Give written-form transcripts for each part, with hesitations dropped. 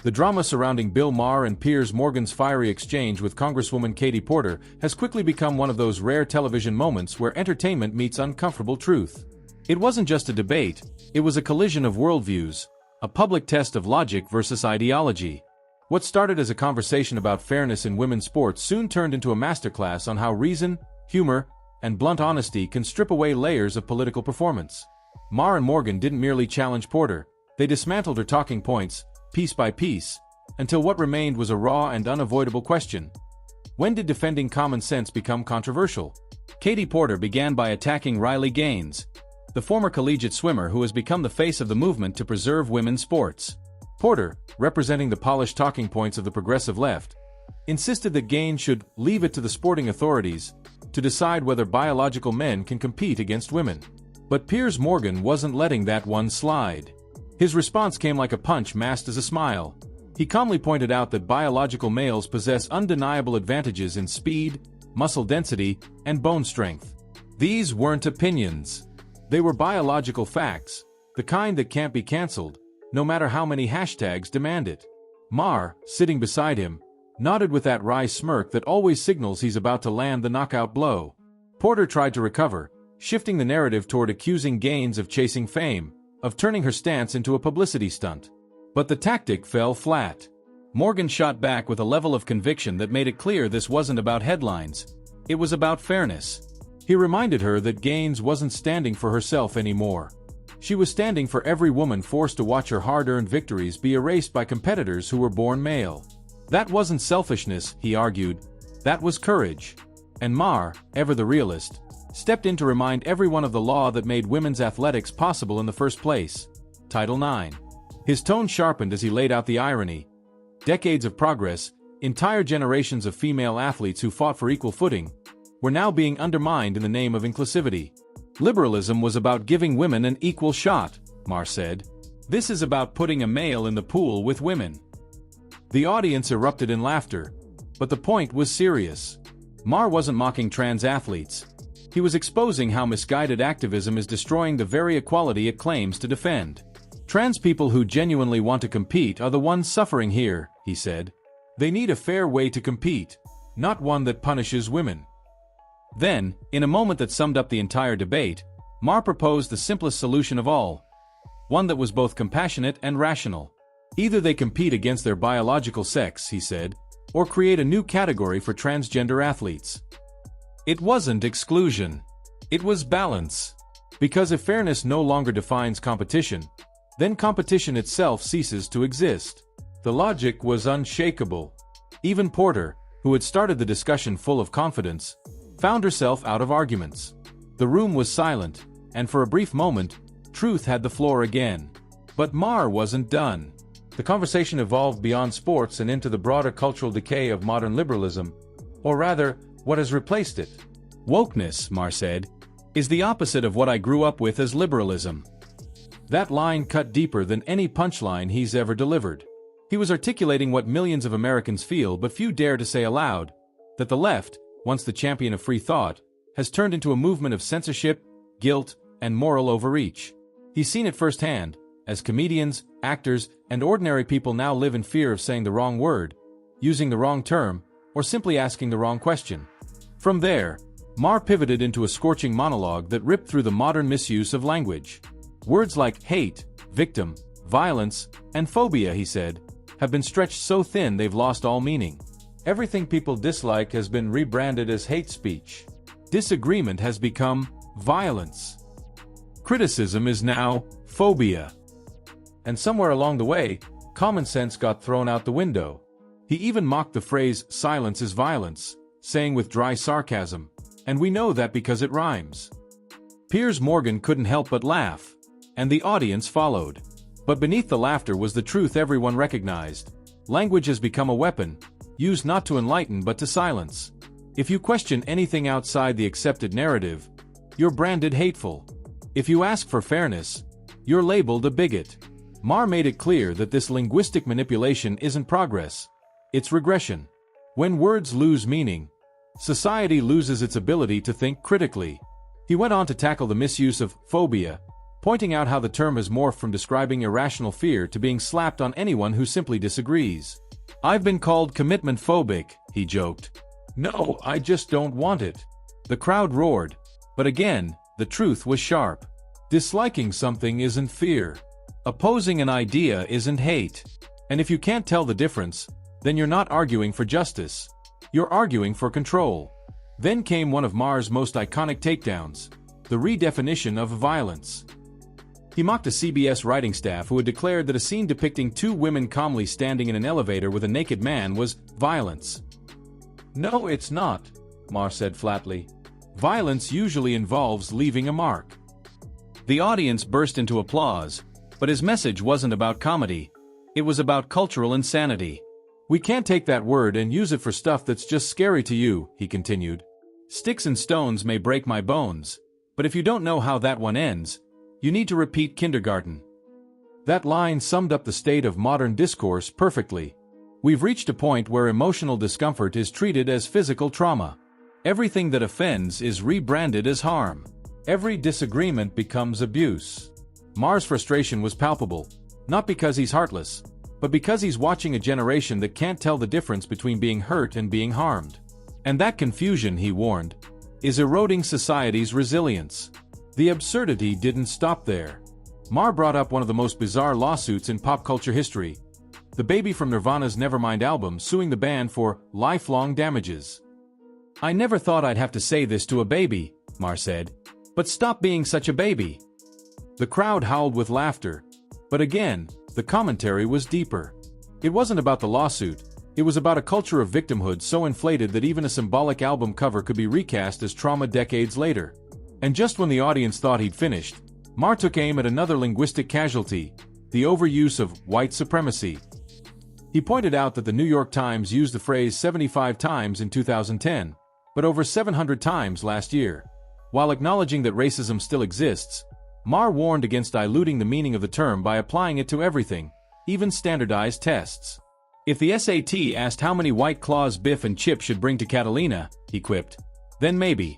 The drama surrounding Maher and Piers Morgan's fiery exchange with Congresswoman Katie Porter has quickly become one of those rare television moments where entertainment meets uncomfortable truth. It wasn't just a debate, it was a collision of worldviews, a public test of logic versus ideology. What started as a conversation about fairness in women's sports soon turned into a masterclass on how reason, humor, and blunt honesty can strip away layers of political performance. Maher and Morgan didn't merely challenge Porter, they dismantled her talking points, piece by piece, until what remained was a raw and unavoidable question. When did defending common sense become controversial? Katie Porter began by attacking Riley Gaines, the former collegiate swimmer who has become the face of the movement to preserve women's sports. Porter, representing the polished talking points of the progressive left, insisted that Gaines should leave it to the sporting authorities to decide whether biological men can compete against women. But Piers Morgan wasn't letting that one slide. His response came like a punch masked as a smile. He calmly pointed out that biological males possess undeniable advantages in speed, muscle density, and bone strength. These weren't opinions. They were biological facts, the kind that can't be cancelled, no matter how many hashtags demand it. Maher, sitting beside him, nodded with that wry smirk that always signals he's about to land the knockout blow. Porter tried to recover, shifting the narrative toward accusing Gaines of chasing fame, of turning her stance into a publicity stunt. But the tactic fell flat. Morgan shot back with a level of conviction that made it clear this wasn't about headlines. It was about fairness. He reminded her that Gaines wasn't standing for herself anymore. She was standing for every woman forced to watch her hard-earned victories be erased by competitors who were born male. That wasn't selfishness, he argued. That was courage. And Maher, ever the realist, stepped in to remind everyone of the law that made women's athletics possible in the first place, Title IX. His tone sharpened as he laid out the irony. Decades of progress, entire generations of female athletes who fought for equal footing, were now being undermined in the name of inclusivity. Liberalism was about giving women an equal shot, Maher said. This is about putting a male in the pool with women. The audience erupted in laughter, but the point was serious. Maher wasn't mocking trans athletes. He was exposing how misguided activism is destroying the very equality it claims to defend. Trans people who genuinely want to compete are the ones suffering here, he said. They need a fair way to compete, not one that punishes women. Then, in a moment that summed up the entire debate, Maher proposed the simplest solution of all. One that was both compassionate and rational. Either they compete against their biological sex, he said, or create a new category for transgender athletes. It wasn't exclusion. It was balance. Because if fairness no longer defines competition, then competition itself ceases to exist. The logic was unshakable. Even Porter, who had started the discussion full of confidence, found herself out of arguments. The room was silent, and for a brief moment, truth had the floor again. But Maher wasn't done. The conversation evolved beyond sports and into the broader cultural decay of modern liberalism, or rather, what has replaced it. Wokeness, Maher said, is the opposite of what I grew up with as liberalism. That line cut deeper than any punchline he's ever delivered. He was articulating what millions of Americans feel but few dare to say aloud, that the left, once the champion of free thought, has turned into a movement of censorship, guilt, and moral overreach. He's seen it firsthand, as comedians, actors, and ordinary people now live in fear of saying the wrong word, using the wrong term, or simply asking the wrong question. From there, Maher pivoted into a scorching monologue that ripped through the modern misuse of language. Words like hate, victim, violence, and phobia, he said, have been stretched so thin they've lost all meaning. Everything people dislike has been rebranded as hate speech. Disagreement has become violence. Criticism is now phobia. And somewhere along the way, common sense got thrown out the window. He even mocked the phrase, silence is violence, saying with dry sarcasm, and we know that because it rhymes. Piers Morgan couldn't help but laugh, and the audience followed. But beneath the laughter was the truth everyone recognized. Language has become a weapon, used not to enlighten but to silence. If you question anything outside the accepted narrative, you're branded hateful. If you ask for fairness, you're labeled a bigot. Maher made it clear that this linguistic manipulation isn't progress, it's regression. When words lose meaning, society loses its ability to think critically. He went on to tackle the misuse of phobia, pointing out how the term has morphed from describing irrational fear to being slapped on anyone who simply disagrees. "I've been called commitment phobic," he joked. "No, I just don't want it." The crowd roared. But again, the truth was sharp. Disliking something isn't fear. Opposing an idea isn't hate. And if you can't tell the difference, then you're not arguing for justice. You're arguing for control. Then came one of Maher's most iconic takedowns, the redefinition of violence. He mocked a CBS writing staff who had declared that a scene depicting two women calmly standing in an elevator with a naked man was violence. "No, it's not," Maher said flatly. "Violence usually involves leaving a mark." The audience burst into applause, but his message wasn't about comedy. It was about cultural insanity. "We can't take that word and use it for stuff that's just scary to you," he continued. "Sticks and stones may break my bones, but if you don't know how that one ends, you need to repeat kindergarten." That line summed up the state of modern discourse perfectly. We've reached a point where emotional discomfort is treated as physical trauma. Everything that offends is rebranded as harm. Every disagreement becomes abuse. Maher's frustration was palpable, not because he's heartless, but because he's watching a generation that can't tell the difference between being hurt and being harmed. And that confusion, he warned, is eroding society's resilience. The absurdity didn't stop there. Maher brought up one of the most bizarre lawsuits in pop culture history. The baby from Nirvana's Nevermind album suing the band for lifelong damages. "I never thought I'd have to say this to a baby," Maher said, "but stop being such a baby." The crowd howled with laughter. But again, the commentary was deeper. It wasn't about the lawsuit. It was about a culture of victimhood so inflated that even a symbolic album cover could be recast as trauma decades later. And just when the audience thought he'd finished, Maher took aim at another linguistic casualty, the overuse of white supremacy. He pointed out that the New York Times used the phrase 75 times in 2010, but over 700 times last year. While acknowledging that racism still exists, Maher warned against diluting the meaning of the term by applying it to everything, even standardized tests. "If the SAT asked how many White Claws Biff and Chip should bring to Catalina," he quipped, "then maybe."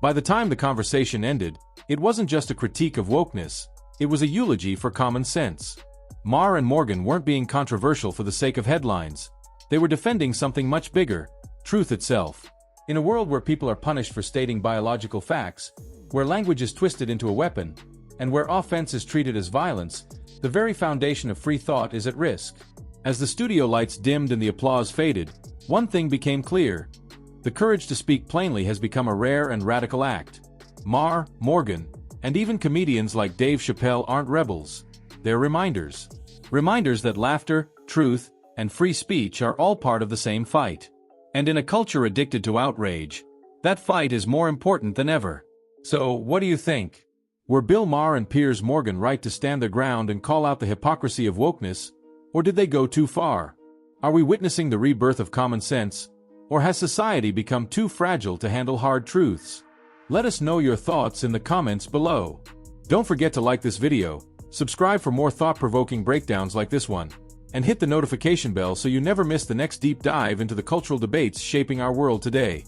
By the time the conversation ended, it wasn't just a critique of wokeness, it was a eulogy for common sense. Maher and Morgan weren't being controversial for the sake of headlines. They were defending something much bigger, truth itself. In a world where people are punished for stating biological facts, where language is twisted into a weapon, and where offense is treated as violence, the very foundation of free thought is at risk. As the studio lights dimmed and the applause faded, one thing became clear. The courage to speak plainly has become a rare and radical act. Maher, Morgan, and even comedians like Dave Chappelle aren't rebels. They're reminders. Reminders that laughter, truth, and free speech are all part of the same fight. And in a culture addicted to outrage, that fight is more important than ever. So, what do you think? Were Bill Maher and Piers Morgan right to stand their ground and call out the hypocrisy of wokeness, or did they go too far? Are we witnessing the rebirth of common sense, or has society become too fragile to handle hard truths? Let us know your thoughts in the comments below. Don't forget to like this video, subscribe for more thought-provoking breakdowns like this one, and hit the notification bell so you never miss the next deep dive into the cultural debates shaping our world today.